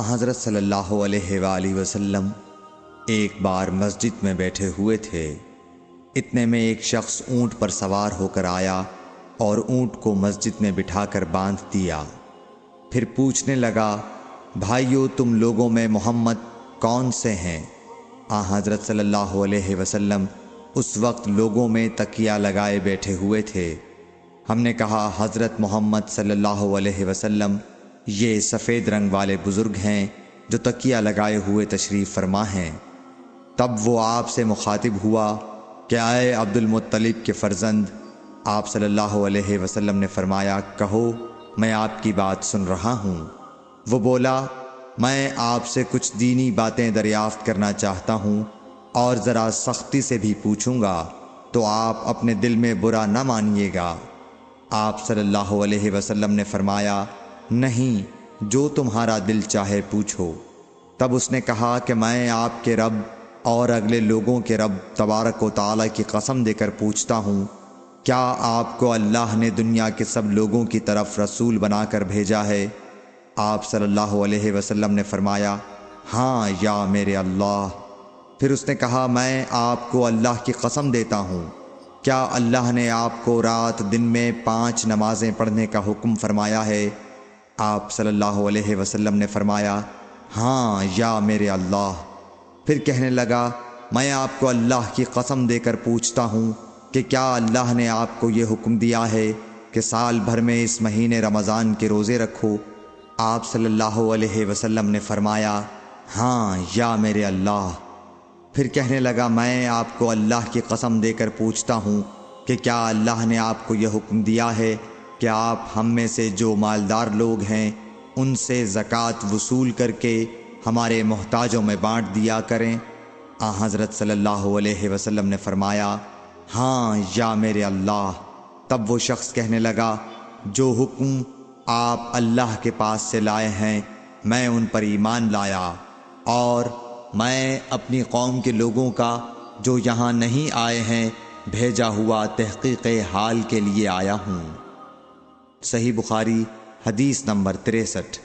حضرت صلی اللہ علیہ وآلہ وسلم ایک بار مسجد میں بیٹھے ہوئے تھے۔ اتنے میں ایک شخص اونٹ پر سوار ہو کر آیا اور اونٹ کو مسجد میں بٹھا کر باندھ دیا۔ پھر پوچھنے لگا، بھائیو تم لوگوں میں محمد کون سے ہیں؟ حضرت صلی اللہ علیہ وسلم اس وقت لوگوں میں تکیہ لگائے بیٹھے ہوئے تھے۔ ہم نے کہا، حضرت محمد صلی اللہ علیہ وسلم یہ سفید رنگ والے بزرگ ہیں جو تکیہ لگائے ہوئے تشریف فرما ہیں۔ تب وہ آپ سے مخاطب ہوا کہ اے عبد المطلب کے فرزند، آپ صلی اللہ علیہ وسلم نے فرمایا، کہو میں آپ کی بات سن رہا ہوں۔ وہ بولا، میں آپ سے کچھ دینی باتیں دریافت کرنا چاہتا ہوں اور ذرا سختی سے بھی پوچھوں گا تو آپ اپنے دل میں برا نہ مانیے گا۔ آپ صلی اللہ علیہ وسلم نے فرمایا، نہیں، جو تمہارا دل چاہے پوچھو۔ تب اس نے کہا کہ میں آپ کے رب اور اگلے لوگوں کے رب تبارک و تعالی کی قسم دے کر پوچھتا ہوں، کیا آپ کو اللہ نے دنیا کے سب لوگوں کی طرف رسول بنا کر بھیجا ہے؟ آپ صلی اللہ علیہ وسلم نے فرمایا، ہاں یا میرے اللہ۔ پھر اس نے کہا، میں آپ کو اللہ کی قسم دیتا ہوں، کیا اللہ نے آپ کو رات دن میں 5 نمازیں پڑھنے کا حکم فرمایا ہے؟ آپ صلی اللہ علیہ وسلم نے فرمایا، ہاں یا میرے اللہ۔ پھر کہنے لگا، میں آپ کو اللہ کی قسم دے کر پوچھتا ہوں کہ کیا اللہ نے آپ کو یہ حکم دیا ہے کہ سال بھر میں اس مہینے رمضان کے روزے رکھو؟ آپ صلی اللہ علیہ وسلم نے فرمایا، ہاں یا میرے اللہ۔ پھر کہنے لگا، میں آپ کو اللہ کی قسم دے کر پوچھتا ہوں کہ کیا اللہ نے آپ کو یہ حکم دیا ہے کہ آپ ہم میں سے جو مالدار لوگ ہیں ان سے زکوٰۃ وصول کر کے ہمارے محتاجوں میں بانٹ دیا کریں؟ حضرت صلی اللہ علیہ وسلم نے فرمایا، ہاں یا میرے اللہ۔ تب وہ شخص کہنے لگا، جو حکم آپ اللہ کے پاس سے لائے ہیں میں ان پر ایمان لایا، اور میں اپنی قوم کے لوگوں کا جو یہاں نہیں آئے ہیں بھیجا ہوا تحقیق حال کے لیے آیا ہوں۔ صحیح بخاری حدیث نمبر 63۔